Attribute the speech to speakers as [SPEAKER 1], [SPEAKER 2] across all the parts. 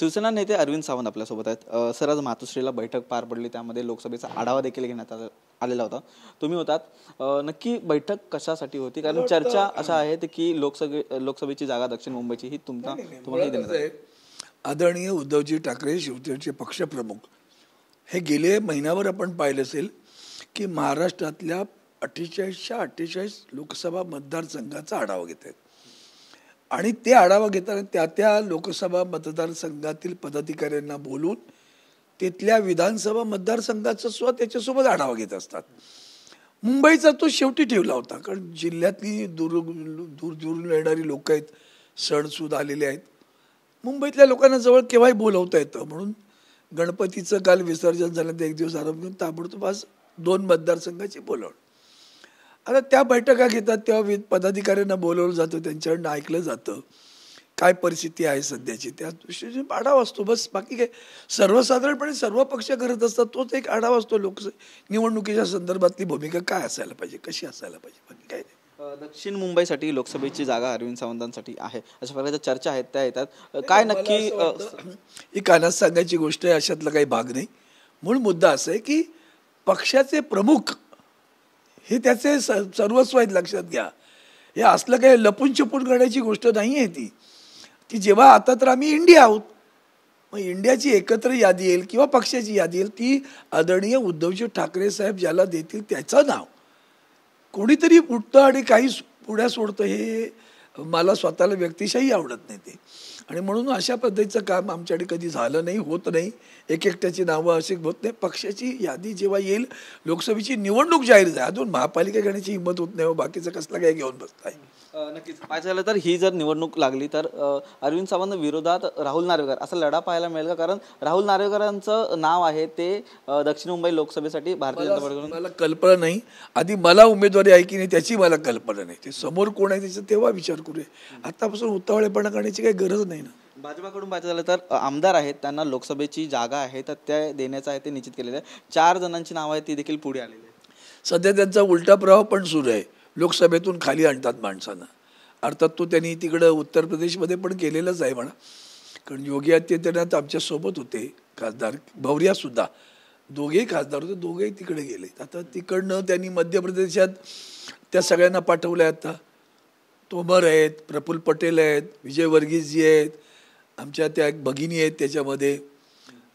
[SPEAKER 1] शिवसेना नेते अरविंद सावंत आपल्यासोबत आहेत। सर, आज मातोश्रीला बैठक पार पडली, त्यामध्ये लोकसभेचा आढावा देखील घेण्यात आलेला होता, तुम्ही होतात। नक्की बैठक कशासाठी होती? कारण चर्चा अशा आहेत की लोकसभेची जागा दक्षिण मुंबईची ही तुम्हाला देण्यात आली।
[SPEAKER 2] आदरणीय उद्धवजी ठाकरे शिवसेनेचे पक्षप्रमुख हे गेले महिनाभर आपण पाहिलं असेल की महाराष्ट्रातल्या 48 लोकसभा मतदारसंघाचा आढावा घेत आहेत आणि ते आढावा घेताना त्या लोकसभा मतदारसंघातील पदाधिकाऱ्यांना बोलून तिथल्या विधानसभा मतदारसंघाचा सुद्धा त्याच्यासोबत आढावा घेत असतात। मुंबईचा तो शेवटी ठेवला होता, कारण जिल्ह्यातली दूर येणारी लोक आहेत, सणसूद आलेले आहेत, मुंबईतल्या लोकांना जवळ केव्हाही बोलवता येतं म्हणून गणपतीचं काल विसर्जन झाल्यानंतर एक दिवस आराम घेऊन ताबडतोब आज 2 मतदारसंघाची बोलवण। आता त्या बैठका घेतात तेव्हा पदाधिकाऱ्यांना बोलवलं जातं, त्यांच्याकडनं ऐकलं जातं काय परिस्थिती आहे सध्याची, त्या दृष्टीने आढावा असतो बस। बाकी काय सर्वसाधारणपणे सर्व पक्ष करत असतात तोच एक आढावा असतो। निवडणुकीच्या संदर्भातली भूमिका काय असायला पाहिजे, कशी असायला पाहिजे, बाकी काय नाही।
[SPEAKER 1] दक्षिण मुंबईसाठी लोकसभेची जागा अरविंद सावंतांसाठी आहे अशा प्रकारच्या चर्चा आहेत, त्या येतात। काय नक्की
[SPEAKER 2] ही कानात सांगायची गोष्ट आहे, अशातला काही भाग नाही। मूळ मुद्दा असा आहे की पक्षाचे प्रमुख हे त्याचे सर्वस्व आहेत, लक्षात घ्या। हे असलं काही लपून छपून करण्याची गोष्ट नाही आहे ती जेव्हा आता तर आम्ही इंडिया आहोत, मग इंडियाची एकत्र यादी येईल किंवा पक्षाची यादी येईल, ती आदरणीय उद्धवजी ठाकरे साहेब ज्याला देतील त्याचं नाव कोणीतरी उठतं आणि काही पुढ्या सोडतं, हे मला स्वतःला व्यक्तिशही आवडत नाही ते। आणि म्हणून अशा पद्धतीचं काम आमच्याकडे कधी झालं नाही, होत नाही। एकट्याची नावं अशी होत नाही। पक्षाची यादी जेव्हा येईल, लोकसभेची निवडणूक जाहीर झाली, अजून महापालिका घेण्याची हिंमत होत नाही, बाकीचं कसलं काय घेऊन बसताय।
[SPEAKER 1] नक्कीच पाहायचं झालं तर ही जर निवडणूक लागली तर अरविंद सावंत विरोधात राहुल नार्वेकर असा लढा पाहायला मिळेल का? कारण राहुल नार्वेकरांचं नाव आहे ते दक्षिण मुंबई लोकसभेसाठी भारतीय जनता पार्टीकडून
[SPEAKER 2] मला कल्पना नाही। आधी मला उमेदवारी आहे की नाही त्याची मला कल्पना नाही, ते समोर कोण आहे त्याचा तेव्हा विचार करूया। आतापासून उतावळेपणा करण्याची काही गरज नाही ना।
[SPEAKER 1] भाजपाकडून पाहायचं झालं तर आमदार आहेत, त्यांना लोकसभेची जागा आहे तर त्या देण्याचं आहे ते निश्चित केलेलं आहे। 4 जणांची नावं आहेत ती देखील पुढे आलेली आहे।
[SPEAKER 2] सध्या त्यांचा उलटा प्रभाव पण सुरू आहे, लोकसभेतून खाली आणतात माणसांना। अर्थात तो त्यांनी तिकडं उत्तर प्रदेशमध्ये पण केलेलंच आहे म्हणा, कारण योगी आदित्यनाथ आमच्यासोबत होते, खासदार भवरिया सुद्धा, दोघेही खासदार होते, दोघेही तिकडे गेले। आता तिकडनं त्यांनी मध्य प्रदेशात त्या सगळ्यांना पाठवलं आहे। आता तोमर आहेत, प्रफुल्ल पटेल आहेत, विजय वर्गीसजी आहेत, आमच्या त्या एक भगिनी आहेत त्याच्यामध्ये,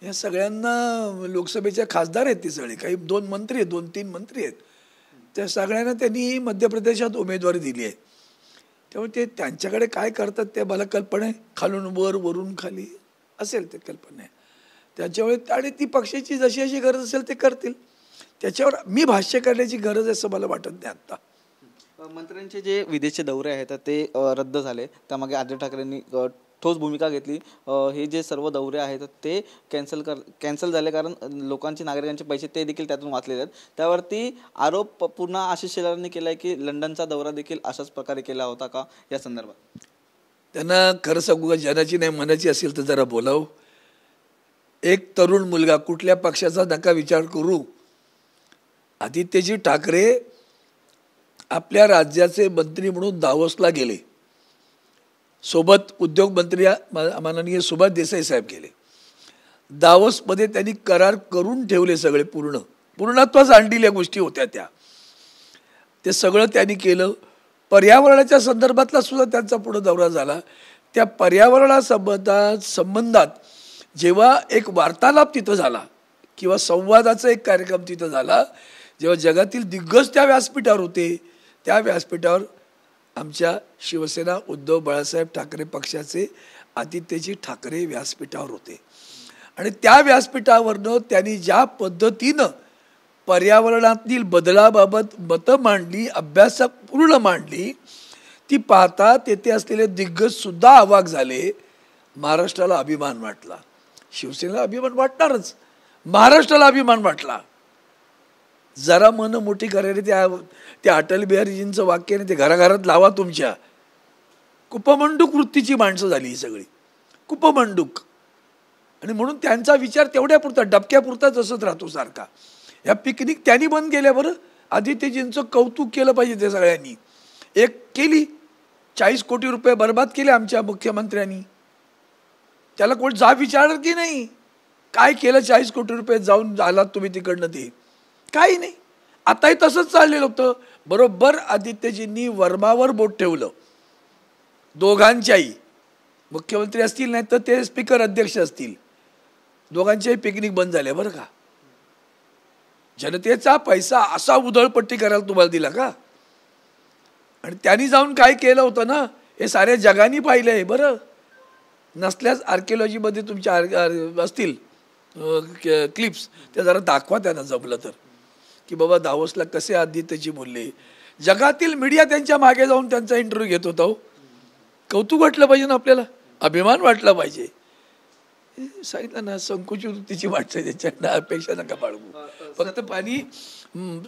[SPEAKER 2] या सगळ्यांना लोकसभेच्या खासदार आहेत ते सगळे, काही 2 मंत्री आहेत, 2-3 मंत्री आहेत, त्या सगळ्यांना त्यांनी मध्य प्रदेशात उमेदवारी दिली आहे। त्यामुळे ते त्यांच्याकडे काय करतात ते मला कल्पना आहे, खालून वर वरून खाली असेल ते कल्पना आहे त्याच्यामुळे। आणि ती पक्षाची जशी अशी गरज असेल ते करतील, त्याच्यावर मी भाष्य करण्याची गरज आहे असं मला वाटत नाही। आता
[SPEAKER 1] मंत्र्यांचे जे विदेशचे दौरे आहेत ते रद्द झाले, त्यामागे आदित्य ठाकरेंनी ठोस भूमिका घेतली। हे जे सर्व दौरे आहेत ते कॅन्सल झाले, कारण लोकांचे नागरिकांचे पैसे ते देखील त्यातून वाचलेले आहेत। त्यावरती आरोप पुन्हा आशिष शेलारांनी केला आहे की लंडनचा दौरा देखील अशाच प्रकारे केला होता का या संदर्भात?
[SPEAKER 2] त्यांना खरं सांगू का, जनाची नाही मनाची असेल तर जरा बोलाव। एक तरुण मुलगा कुठल्या पक्षाचा नका विचार करू, आदित्यजी ठाकरे आपल्या राज्याचे मंत्री म्हणून दावोसला गेले, सोबत उद्योग मंत्री माननीय सुभाष देसाई साहेब गेले। दावोसमध्ये त्यांनी करार करून ठेवले सगळे, पूर्णत्वास आणलेल्या गोष्टी होत्या त्या, ते सगळं त्यांनी केलं। पर्यावरणाच्या संदर्भातला सुद्धा त्यांचा पुढे दौरा झाला। त्या संबंधात जेव्हा एक वार्तालाप तिथं झाला किंवा संवादाचा एक कार्यक्रम तिथं झाला, जेव्हा जगातील दिग्गज त्या व्यासपीठावर होते, त्या व्यासपीठावर आमच्या शिवसेना उद्धव बाळासाहेब ठाकरे पक्षाचे आदित्यजी ठाकरे व्यासपीठावर होते। आणि त्या व्यासपीठावरनं त्यांनी ज्या पद्धतीनं पर्यावरणातील बदलाबाबत मतं मांडली, अभ्यासपूर्ण मांडली, ती पाहता तेथे असलेले दिग्गज सुद्धा अवाक झाले। महाराष्ट्राला अभिमान वाटला, शिवसेनेला अभिमान वाटणारच, महाराष्ट्राला अभिमान वाटला। जरा मन मोठी करायला त्या अटल बिहारीजींचं वाक्य नाही, ते घराघरात लावा तुमच्या, कुपमंडूक वृत्तीची माणसं झाली ही सगळी, कुपमंडूक। आणि म्हणून त्यांचा विचार तेवढ्यापुरता डबक्यापुरता जसंच राहतो सारखा। या पिकनिक त्यांनी बंद केल्या, बरं आदित्यजींचं कौतुक केलं पाहिजे ते सगळ्यांनी। एक केली 40 कोटी रुपये बर्बाद केले आमच्या मुख्यमंत्र्यांनी, त्याला कोण जा विचारणार की नाही काय केलं 40 कोटी रुपये जाऊन आलात तुम्ही तिकडनं ते काही नाही. आताही तसंच चाललेलं होतं. बरोबर आदित्यजींनी वर्मावर बोट ठेवलं. दोघांच्याही मुख्यमंत्री असतील नाही तर ते स्पीकर अध्यक्ष असतील दोघांच्याही पिकनिक बंद झाल्या बरं का. जनतेचा पैसा असा उधळपट्टी करायला तुम्हाला दिला का. आणि त्यांनी जाऊन काय केलं होतं ना हे साऱ्या जगाने पाहिलं आहे. बरं नसल्यास आर्किओलॉजीमध्ये तुमच्या असतील क्लिप्स त्या जरा दाखवा त्यांना जमलं तर की बाबा दावोसला कसे आदित्यजी बोलले. जगातील मीडिया त्यांच्या मागे जाऊन त्यांचा इंटरव्ह्यू घेत होता. हो कौतुक वाटलं पाहिजे ना आपल्याला अभिमान वाटला पाहिजे. सांगितलं ना संकुचित वृत्तीची वाटते त्याच्या अपेक्षा नका बाळगू. फक्त पाणी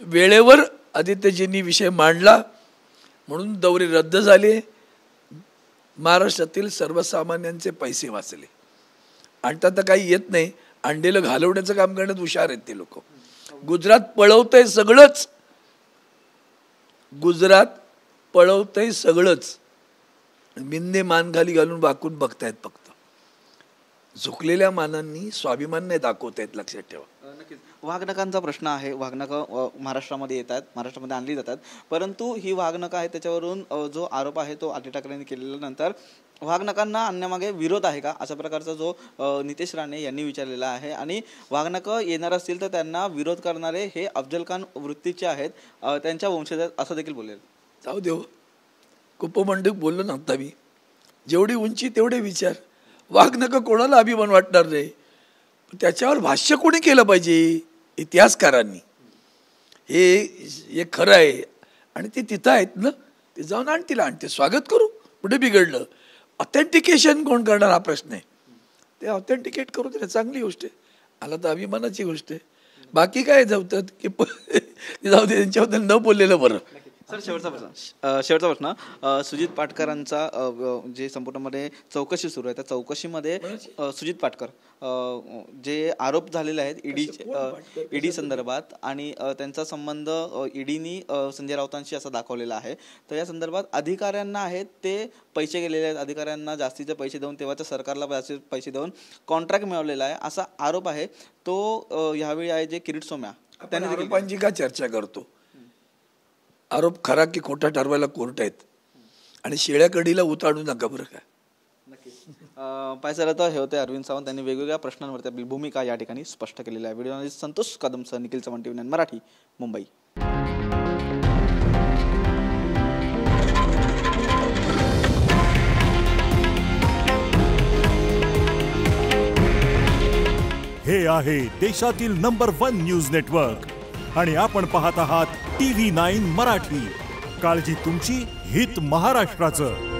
[SPEAKER 2] वेळेवर आदित्यजींनी विषय मांडला म्हणून दौरे रद्द झाले. महाराष्ट्रातील सर्वसामान्यांचे पैसे वाचले. आणता तर काही येत नाही. अंडेलं घालवण्याचं काम करण्यात हुशार आहेत ते लोक. गुजरात पळवतंय सगळंच. गुजरात पळवतंय सगळंच. बिंदे मान खाली घालून वाकून बघतायत फक्त. झुकलेल्या मानांनी स्वाभिमान नाही दाखवतायत लक्षात ठेवा.
[SPEAKER 1] नक्कीच वाघनखांचा प्रश्न आहे. वाघनखं महाराष्ट्रामध्ये येतात महाराष्ट्रामध्ये आणली जातात परंतु ही वाघनखं आहे त्याच्यावरून जो आरोप आहे तो आदित्य ठाकरेंनी केलेल्यानंतर वाघनखांना आणण्यामागे विरोध आहे का अशा प्रकारचा जो नितेश राणे यांनी विचारलेला आहे. आणि वाघनखं येणार असतील तर त्यांना विरोध करणारे हे अफजल खान वृत्तीचे आहेत त्यांच्या वंशज असं देखील बोलले.
[SPEAKER 2] जाऊ देव कुपमंडक बोललो नव्हता मी. जेवढी उंची तेवढे विचार. वाघनखं कोणाला अभिमान वाटणार नाही. त्याच्यावर भाष्य कोणी केलं पाहिजे इतिहासकारांनी. हे खरं आहे आणि ते तिथं आहेत ना ते जाऊन आणतील आणि ते स्वागत करू. कुठे बिघडलं. ऑथेंटिकेशन कोण करणार हा प्रश्न आहे. ते ऑथेंटिकेट करू तरी चांगली गोष्ट आहे. आला तर अभिमानाची गोष्ट आहे. बाकी काय जाऊतात की जाऊ दे त्यांच्याबद्दल न बोललेलं बरं.
[SPEAKER 1] सर शेवटचा प्रश्न सुजित पाटकरांचा जे संपूर्णमध्ये चौकशी सुरू आहे त्या चौकशीमध्ये सुजित पाटकर जे आरोप झालेले आहेत ईडी संदर्भात आणि त्यांचा संबंध ईडीनी संजय राऊतांशी असा दाखवलेला आहे. तर या संदर्भात अधिकाऱ्यांना आहेत ते पैसे गेलेले आहेत. अधिकाऱ्यांना जास्तीचे पैसे देऊन तेव्हाच्या सरकारला जास्तीचे पैसे देऊन कॉन्ट्रॅक्ट मिळवलेला आहे असा आरोप आहे. तो ह्यावेळी आहे जे किरीट सोमय्या
[SPEAKER 2] त्यांनी आरोपांची का चर्चा करतो. आरोप खरा की खोटा ठरवायला कोर्ट आहेत. आणि शेळ्या कडीला उताडू नका बरं का.
[SPEAKER 1] नक्कीच पाहिजे तर हे होते अरविंद सावंत. त्यांनी वेगवेगळ्या प्रश्नांवरती आपली भूमिका या ठिकाणी स्पष्ट केलेली आहे. व्हिडिओ संतोष कदमसह निखिल चव्हाण TV9 मराठी मुंबई.
[SPEAKER 3] हे आहे देशातील नंबर 1 न्यूज नेटवर्क आणि आपण पाहत आहात TV9 मराठी. काळजी तुमची, हित महाराष्ट्राचं.